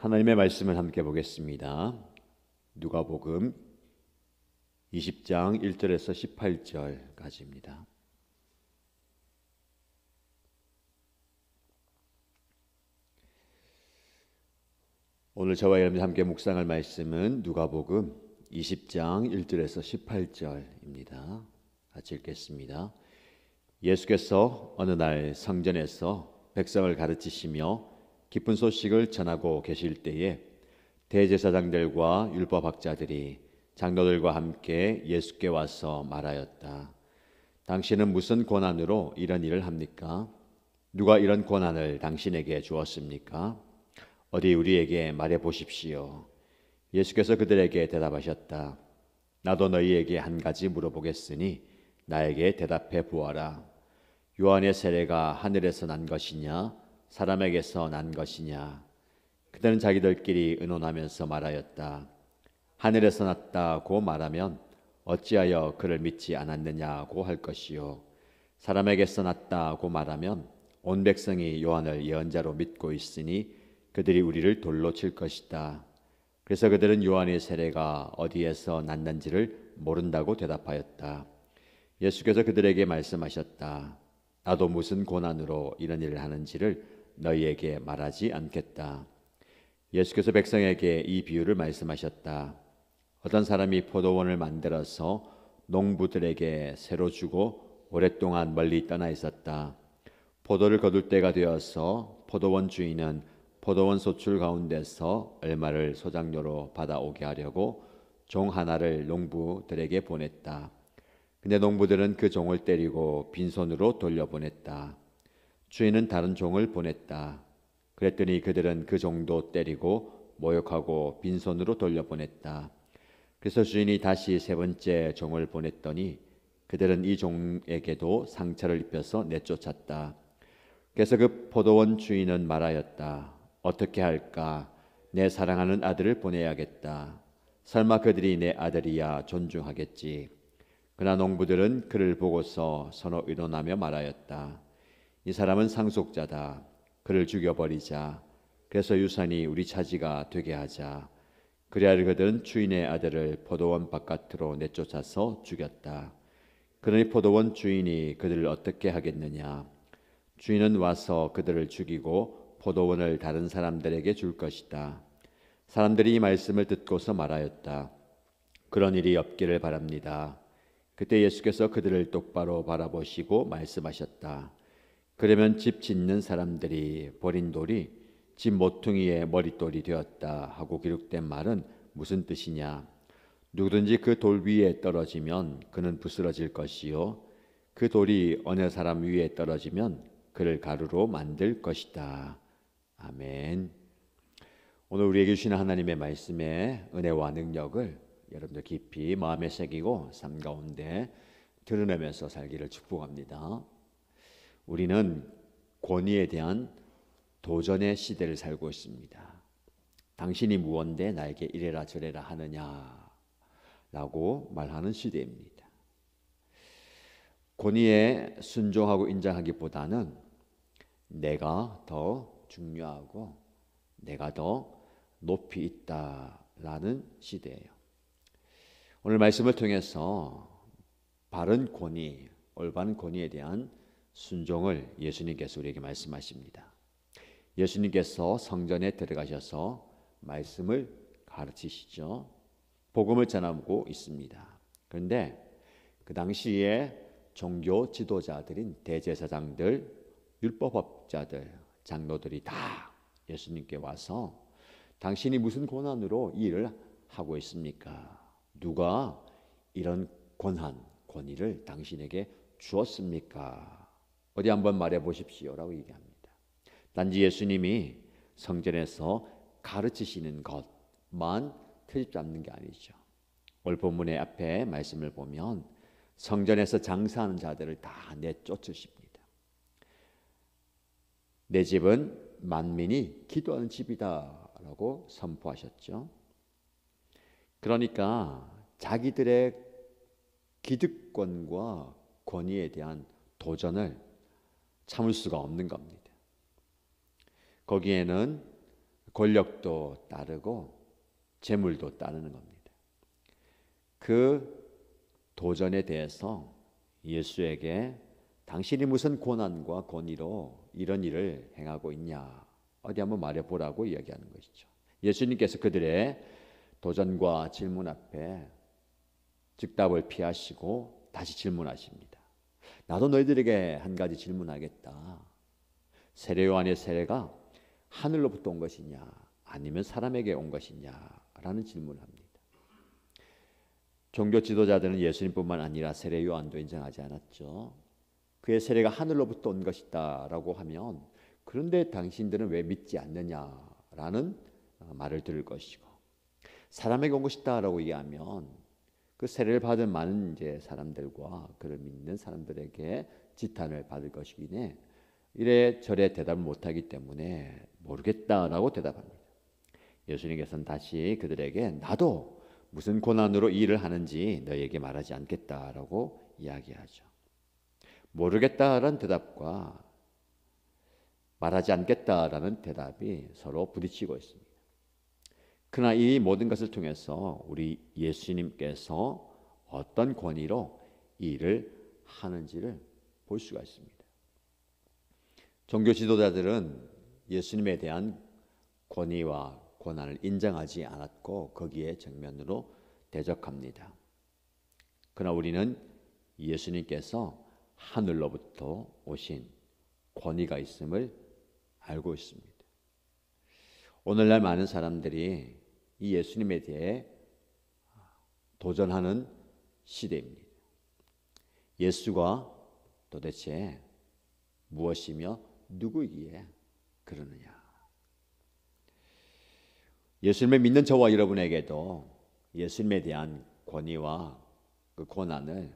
하나님의 말씀을 함께 보겠습니다. 누가복음 20장 1절에서 18절까지입니다. 오늘 저와 여러분이 함께 묵상할 말씀은 누가복음 20장 1절에서 18절입니다. 같이 읽겠습니다. 예수께서 어느 날 성전에서 백성을 가르치시며 기쁜 소식을 전하고 계실 때에 대제사장들과 율법학자들이 장로들과 함께 예수께 와서 말하였다. 당신은 무슨 권한으로 이런 일을 합니까? 누가 이런 권한을 당신에게 주었습니까? 어디 우리에게 말해 보십시오. 예수께서 그들에게 대답하셨다. 나도 너희에게 한 가지 물어보겠으니 나에게 대답해 보아라. 요한의 세례가 하늘에서 난 것이냐 사람에게서 난 것이냐? 그들은 자기들끼리 의논하면서 말하였다. 하늘에서 났다고 말하면 어찌하여 그를 믿지 않았느냐고 할 것이요, 사람에게서 났다고 말하면 온 백성이 요한을 예언자로 믿고 있으니 그들이 우리를 돌로 칠 것이다. 그래서 그들은 요한의 세례가 어디에서 났는지를 모른다고 대답하였다. 예수께서 그들에게 말씀하셨다. 나도 무슨 권한으로 이런 일을 하는지를 너희에게 말하지 않겠다. 예수께서 백성에게 이 비유를 말씀하셨다. 어떤 사람이 포도원을 만들어서 농부들에게 새로 주고 오랫동안 멀리 떠나 있었다. 포도를 거둘 때가 되어서 포도원 주인은 포도원 소출 가운데서 얼마를 소장료로 받아오게 하려고 종 하나를 농부들에게 보냈다. 근데 농부들은 그 종을 때리고 빈손으로 돌려보냈다. 주인은 다른 종을 보냈다. 그랬더니 그들은 그 종도 때리고 모욕하고 빈손으로 돌려보냈다. 그래서 주인이 다시 세 번째 종을 보냈더니 그들은 이 종에게도 상처를 입혀서 내쫓았다. 그래서 그 포도원 주인은 말하였다. 어떻게 할까? 내 사랑하는 아들을 보내야겠다. 설마 그들이 내 아들이야 존중하겠지. 그러나 농부들은 그를 보고서 서로 의논하며 말하였다. 이 사람은 상속자다. 그를 죽여버리자. 그래서 유산이 우리 차지가 되게 하자. 그래야 그들은 주인의 아들을 포도원 바깥으로 내쫓아서 죽였다. 그러니 포도원 주인이 그들을 어떻게 하겠느냐? 주인은 와서 그들을 죽이고 포도원을 다른 사람들에게 줄 것이다. 사람들이 이 말씀을 듣고서 말하였다. 그런 일이 없기를 바랍니다. 그때 예수께서 그들을 똑바로 바라보시고 말씀하셨다. 그러면 집 짓는 사람들이 버린 돌이 집 모퉁이의 머릿돌이 되었다 하고 기록된 말은 무슨 뜻이냐? 누구든지 그 돌 위에 떨어지면 그는 부스러질 것이요, 그 돌이 어느 사람 위에 떨어지면 그를 가루로 만들 것이다. 아멘. 오늘 우리에게 주시는 하나님의 말씀의 은혜와 능력을 여러분들 깊이 마음에 새기고 삶 가운데 드러내면서 살기를 축복합니다. 우리는 권위에 대한 도전의 시대를 살고 있습니다. 당신이 무언데 나에게 이래라 저래라 하느냐라고 말하는 시대입니다. 권위에 순종하고 인정하기보다는 내가 더 중요하고 내가 더 높이 있다라는 시대예요. 오늘 말씀을 통해서 바른 권위, 올바른 권위에 대한 순종을 예수님께서 우리에게 말씀하십니다. 예수님께서 성전에 들어가셔서 말씀을 가르치시죠. 복음을 전하고 있습니다. 그런데 그 당시에 종교 지도자들인 대제사장들, 율법학자들, 장로들이 다 예수님께 와서 당신이 무슨 권한으로 이 일을 하고 있습니까? 누가 이런 권위를 당신에게 주었습니까? 어디 한번 말해 보십시오라고 얘기합니다. 단지 예수님이 성전에서 가르치시는 것만 트집 잡는 게 아니죠. 오늘 본문의 앞에 말씀을 보면 성전에서 장사하는 자들을 다 내쫓으십니다. 내 집은 만민이 기도하는 집이다라고 선포하셨죠. 그러니까 자기들의 기득권과 권위에 대한 도전을 참을 수가 없는 겁니다. 거기에는 권력도 따르고 재물도 따르는 겁니다. 그 도전에 대해서 예수에게 당신이 무슨 고난과 권위로 이런 일을 행하고 있냐, 어디 한번 말해보라고 이야기하는 것이죠. 예수님께서 그들의 도전과 질문 앞에 즉답을 피하시고 다시 질문하십니다. 나도 너희들에게 한 가지 질문하겠다. 세례 요한의 세례가 하늘로부터 온 것이냐 아니면 사람에게 온 것이냐라는 질문을 합니다. 종교 지도자들은 예수님뿐만 아니라 세례 요한도 인정하지 않았죠. 그의 세례가 하늘로부터 온 것이다 라고 하면 그런데 당신들은 왜 믿지 않느냐라는 말을 들을 것이고, 사람에게 온 것이다 라고 얘기하면 그 세례를 받은 많은 이제 사람들과 그를 믿는 사람들에게 지탄을 받을 것이기에 이래저래 대답을 못하기 때문에 모르겠다라고 대답합니다. 예수님께서는 다시 그들에게 나도 무슨 고난으로 이 일을 하는지 너희에게 말하지 않겠다라고 이야기하죠. 모르겠다라는 대답과 말하지 않겠다라는 대답이 서로 부딪히고 있습니다. 그러나 이 모든 것을 통해서 우리 예수님께서 어떤 권위로 이 일을 하는지를 볼 수가 있습니다. 종교 지도자들은 예수님에 대한 권위와 고난을 인정하지 않았고 거기에 정면으로 대적합니다. 그러나 우리는 예수님께서 하늘로부터 오신 권위가 있음을 알고 있습니다. 오늘날 많은 사람들이 이 예수님에 대해 도전하는 시대입니다. 예수가 도대체 무엇이며 누구이기에 그러느냐? 예수님을 믿는 저와 여러분에게도 예수님에 대한 권위와 그 고난을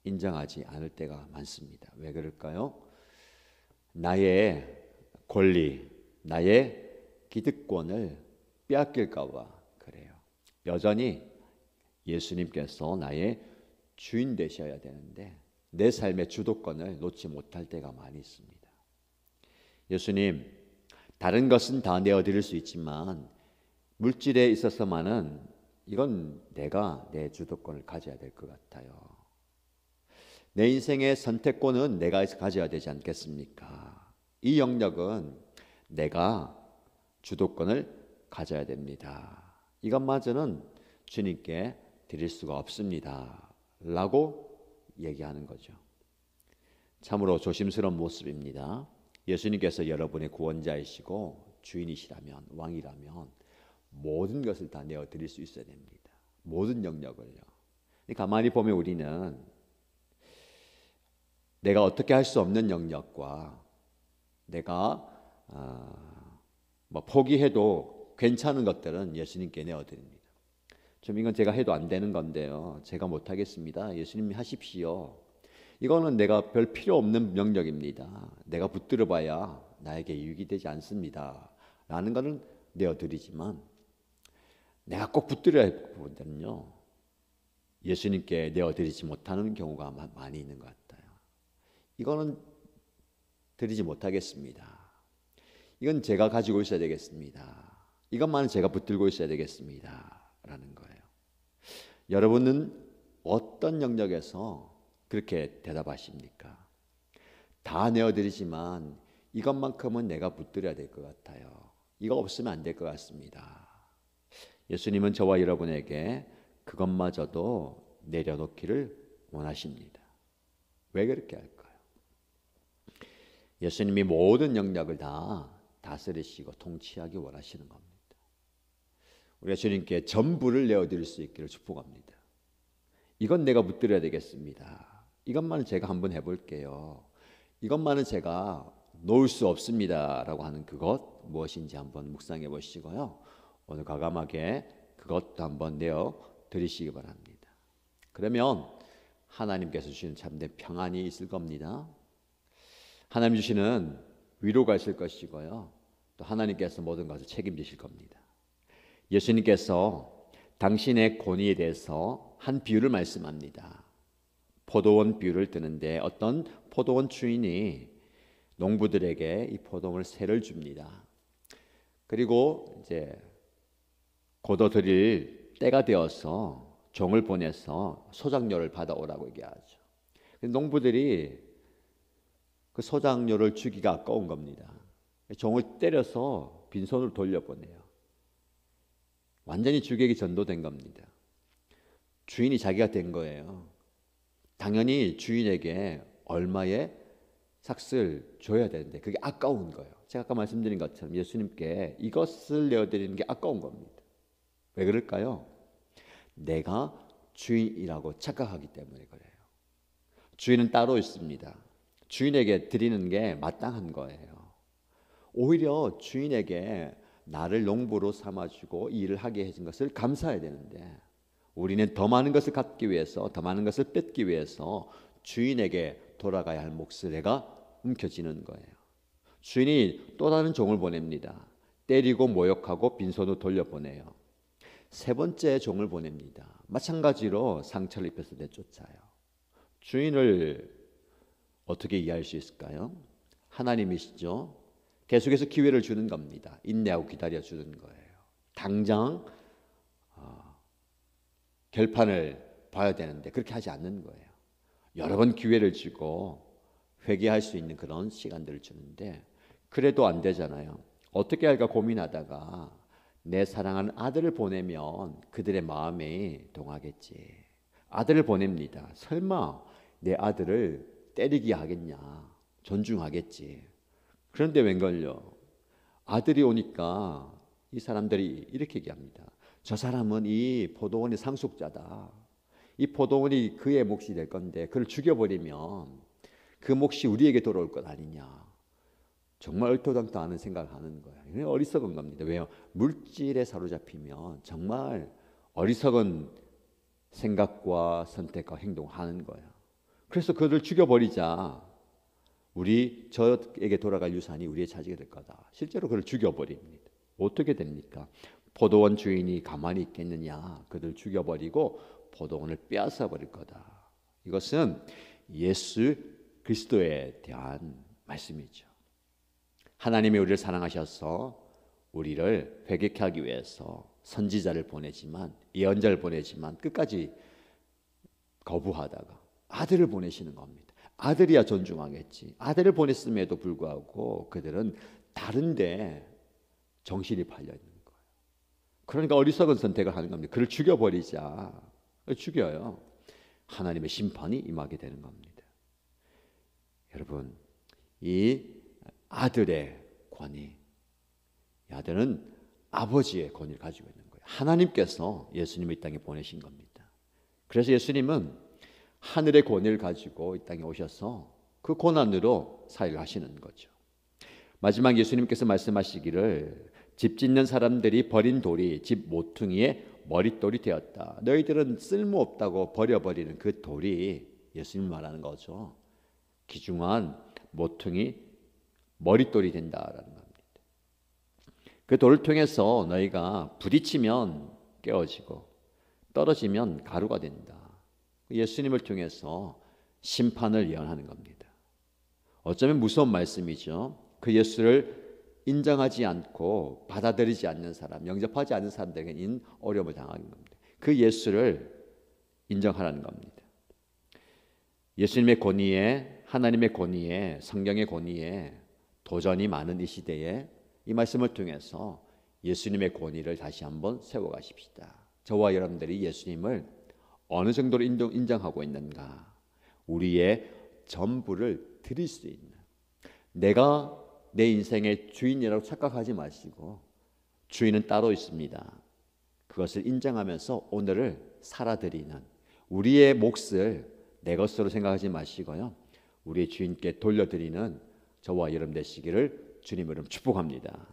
인정하지 않을 때가 많습니다. 왜 그럴까요? 나의 권리, 나의 기득권을 빼앗길까 봐 그래요. 여전히 예수님께서 나의 주인 되셔야 되는데 내 삶의 주도권을 놓지 못할 때가 많이 있습니다. 예수님, 다른 것은 다 내어드릴 수 있지만 물질에 있어서만은 이건 내가 내 주도권을 가져야 될 것 같아요. 내 인생의 선택권은 내가 가져야 되지 않겠습니까? 이 영역은 내가 주도권을 가져야 됩니다. 이것마저는 주님께 드릴 수가 없습니다 라고 얘기하는 거죠. 참으로 조심스러운 모습입니다. 예수님께서 여러분의 구원자이시고 주인이시라면, 왕이라면 모든 것을 다 내어드릴 수 있어야 됩니다. 모든 영역을요. 가만히 보면 우리는 내가 어떻게 할 수 없는 영역과 내가 포기해도 괜찮은 것들은 예수님께 내어드립니다. 좀 이건 제가 해도 안 되는 건데요. 제가 못하겠습니다. 예수님이 하십시오. 이거는 내가 별 필요 없는 영역입니다. 내가 붙들어 봐야 나에게 유익이 되지 않습니다 라는 것은 내어드리지만 내가 꼭 붙들어야 할 부분들은요, 예수님께 내어드리지 못하는 경우가 많이 있는 것 같아요. 이거는 드리지 못하겠습니다. 이건 제가 가지고 있어야 되겠습니다. 이것만은 제가 붙들고 있어야 되겠습니다 라는 거예요. 여러분은 어떤 영역에서 그렇게 대답하십니까? 다 내어드리지만 이것만큼은 내가 붙들어야 될 것 같아요. 이거 없으면 안 될 것 같습니다. 예수님은 저와 여러분에게 그것마저도 내려놓기를 원하십니다. 왜 그렇게 할까요? 예수님이 모든 영역을 다 다스리시고 통치하기 원하시는 겁니다. 우리가 주님께 전부를 내어드릴 수 있기를 축복합니다. 이건 내가 붙들어야 되겠습니다. 이것만은 제가 한번 해볼게요. 이것만은 제가 놓을 수 없습니다 라고 하는 그것 무엇인지 한번 묵상해 보시고요. 오늘 과감하게 그것도 한번 내어드리시기 바랍니다. 그러면 하나님께서 주시는 참된 평안이 있을 겁니다. 하나님 주시는 위로가 있을 것이고요. 또 하나님께서 모든 것을 책임지실 겁니다. 예수님께서 당신의 권위에 대해서 한 비유를 말씀합니다. 포도원 비유를 드는데 어떤 포도원 주인이 농부들에게 이 포도원을 세를 줍니다. 그리고 이제 고도 드릴 때가 되어서 종을 보내서 소작료를 받아오라고 얘기하죠. 농부들이 그 소작료를 주기가 아까운 겁니다. 종을 때려서 빈손으로 돌려보내요. 완전히 주객이 전도된 겁니다. 주인이 자기가 된 거예요. 당연히 주인에게 얼마의 삭슬 줘야 되는데 그게 아까운 거예요. 제가 아까 말씀드린 것처럼 예수님께 이것을 내어드리는 게 아까운 겁니다. 왜 그럴까요? 내가 주인이라고 착각하기 때문에 그래요. 주인은 따로 있습니다. 주인에게 드리는 게 마땅한 거예요. 오히려 주인에게 나를 농부로 삼아주고 일을 하게 해준 것을 감사해야 되는데 우리는 더 많은 것을 갖기 위해서, 더 많은 것을 뺏기 위해서 주인에게 돌아가야 할 몫을 내가 움켜쥐는 거예요. 주인이 또 다른 종을 보냅니다. 때리고 모욕하고 빈손으로 돌려보내요. 세 번째 종을 보냅니다. 마찬가지로 상처를 입혀서 내쫓아요. 주인을 어떻게 이해할 수 있을까요? 하나님이시죠. 계속해서 기회를 주는 겁니다. 인내하고 기다려주는 거예요. 당장 결판을 봐야 되는데 그렇게 하지 않는 거예요. 여러 번 기회를 주고 회개할 수 있는 그런 시간들을 주는데 그래도 안 되잖아요. 어떻게 할까 고민하다가 내 사랑하는 아들을 보내면 그들의 마음이 동하겠지. 아들을 보냅니다. 설마 내 아들을 때리게 하겠냐. 존중하겠지. 그런데 웬걸요. 아들이 오니까 이 사람들이 이렇게 얘기합니다. 저 사람은 이 포도원의 상속자다. 이 포도원이 그의 몫이 될 건데 그를 죽여버리면 그 몫이 우리에게 돌아올 것 아니냐. 정말 얼토당토 않은 생각을 하는 거예요. 어리석은 겁니다. 왜요? 물질에 사로잡히면 정말 어리석은 생각과 선택과 행동하는 거예요. 그래서 그를 죽여버리자. 저에게 돌아갈 유산이 우리의 차지가 될 거다. 실제로 그를 죽여버립니다. 어떻게 됩니까? 포도원 주인이 가만히 있겠느냐. 그들 죽여버리고 포도원을 빼앗아 버릴 거다. 이것은 예수 그리스도에 대한 말씀이죠. 하나님이 우리를 사랑하셔서 우리를 회개케 하기 위해서 선지자를 보내지만, 예언자를 보내지만 끝까지 거부하다가 아들을 보내시는 겁니다. 아들이야 존중하겠지. 아들을 보냈음에도 불구하고 그들은 다른데 정신이 팔려 있는 거예요. 그러니까 어리석은 선택을 하는 겁니다. 그를 죽여버리자. 죽여요. 하나님의 심판이 임하게 되는 겁니다. 여러분, 이 아들의 권위, 이 아들은 아버지의 권위를 가지고 있는 거예요. 하나님께서 예수님을 이 땅에 보내신 겁니다. 그래서 예수님은 하늘의 권위를 가지고 이 땅에 오셔서 그 고난으로 사역을 하시는 거죠. 마지막 예수님께서 말씀하시기를 집 짓는 사람들이 버린 돌이 집 모퉁이의 머릿돌이 되었다. 너희들은 쓸모없다고 버려버리는 그 돌이 예수님 말하는 거죠. 귀중한 모퉁이 머릿돌이 된다라는 겁니다. 그 돌을 통해서 너희가 부딪히면 깨어지고 떨어지면 가루가 된다. 예수님을 통해서 심판을 예언하는 겁니다. 어쩌면 무서운 말씀이죠. 그 예수를 인정하지 않고 받아들이지 않는 사람, 영접하지 않는 사람들에게는 어려움을 당하는 겁니다. 그 예수를 인정하라는 겁니다. 예수님의 권위에, 하나님의 권위에, 성경의 권위에 도전이 많은 이 시대에 이 말씀을 통해서 예수님의 권위를 다시 한번 세워가십시다. 저와 여러분들이 예수님을 어느 정도로 인정하고 있는가? 우리의 전부를 드릴 수 있는, 내가 내 인생의 주인이라고 착각하지 마시고 주인은 따로 있습니다. 그것을 인정하면서 오늘을 살아드리는, 우리의 몫을 내 것으로 생각하지 마시고요, 우리의 주인께 돌려드리는 저와 여러분 되시기를 주님으로 축복합니다.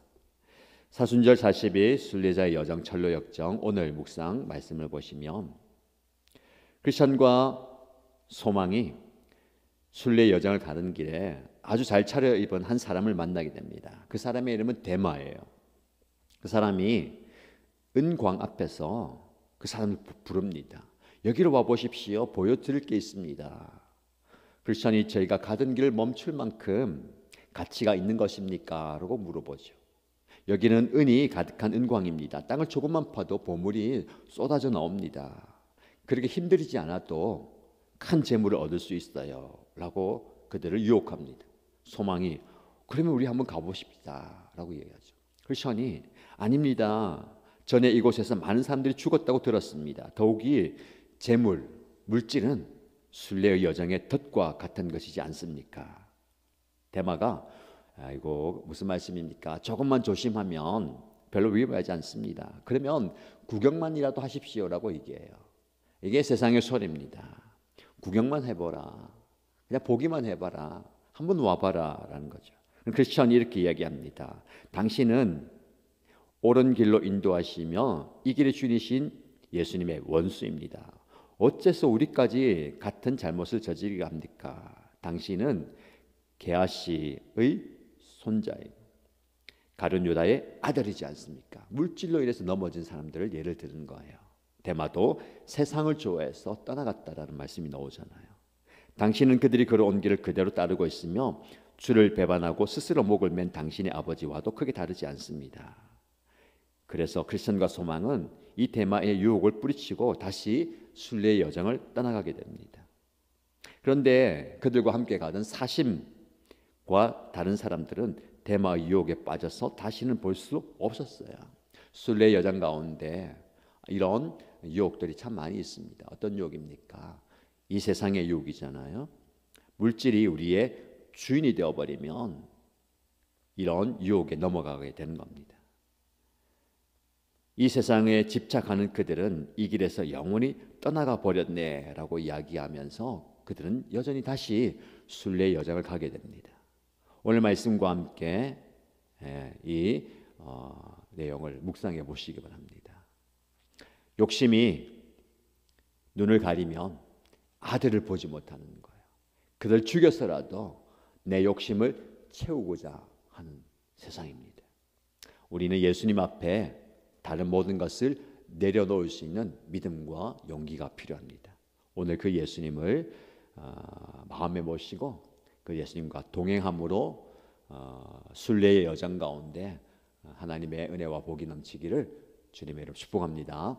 사순절 40일 순례자의 여정 철로 역정, 오늘 묵상 말씀을 보시면 크리스천과 소망이 순례 여정을 가는 길에 아주 잘 차려입은 한 사람을 만나게 됩니다. 그 사람의 이름은 데마예요. 그 사람이 은광 앞에서 그 사람을 부릅니다. 여기로 와보십시오. 보여드릴 게 있습니다. 크리스천이 저희가 가던 길을 멈출 만큼 가치가 있는 것입니까? 라고 물어보죠. 여기는 은이 가득한 은광입니다. 땅을 조금만 파도 보물이 쏟아져 나옵니다. 그렇게 힘들이지 않아도 큰 재물을 얻을 수 있어요 라고 그들을 유혹합니다. 소망이 그러면 우리 한번 가보십시다 라고 얘기하죠. 크리스천이 아닙니다. 전에 이곳에서 많은 사람들이 죽었다고 들었습니다. 더욱이 재물, 물질은 순례의 여정의 덫과 같은 것이지 않습니까? 데마가 이거 무슨 말씀입니까? 조금만 조심하면 별로 위험하지 않습니다. 그러면 구경만이라도 하십시오라고 얘기해요. 이게 세상의 소리입니다. 구경만 해보라. 그냥 보기만 해봐라. 한번 와봐라 라는 거죠. 크리스천이 이렇게 이야기합니다. 당신은 옳은 길로 인도하시며 이 길의 주이신 예수님의 원수입니다. 어째서 우리까지 같은 잘못을 저지르게 합니까? 당신은 게하시의 손자인 가룟 유다의 아들이지 않습니까? 물질로 인해서 넘어진 사람들을 예를 드는 거예요. 데마도 세상을 좋아해서 떠나갔다라는 말씀이 나오잖아요. 당신은 그들이 걸어온 길을 그대로 따르고 있으며 주를 배반하고 스스로 목을 맨 당신의 아버지와도 크게 다르지 않습니다. 그래서 크리스천과 소망은 이 데마의 유혹을 뿌리치고 다시 순례의 여정을 떠나가게 됩니다. 그런데 그들과 함께 가던 사심과 다른 사람들은 데마의 유혹에 빠져서 다시는 볼 수 없었어요. 순례의 여정 가운데 이런 유혹들이 참 많이 있습니다. 어떤 유혹입니까? 이 세상의 유혹이잖아요. 물질이 우리의 주인이 되어버리면 이런 유혹에 넘어가게 되는 겁니다. 이 세상에 집착하는 그들은 이 길에서 영원히 떠나가 버렸네 라고 이야기하면서 그들은 여전히 다시 순례의 여정을 가게 됩니다. 오늘 말씀과 함께 이 내용을 묵상해 보시기 바랍니다. 욕심이 눈을 가리면 아들을 보지 못하는 거예요. 그들 죽여서라도 내 욕심을 채우고자 하는 세상입니다. 우리는 예수님 앞에 다른 모든 것을 내려놓을 수 있는 믿음과 용기가 필요합니다. 오늘 그 예수님을 마음에 모시고 그 예수님과 동행함으로 순례의 여정 가운데 하나님의 은혜와 복이 넘치기를 주님의 이름으로 축복합니다.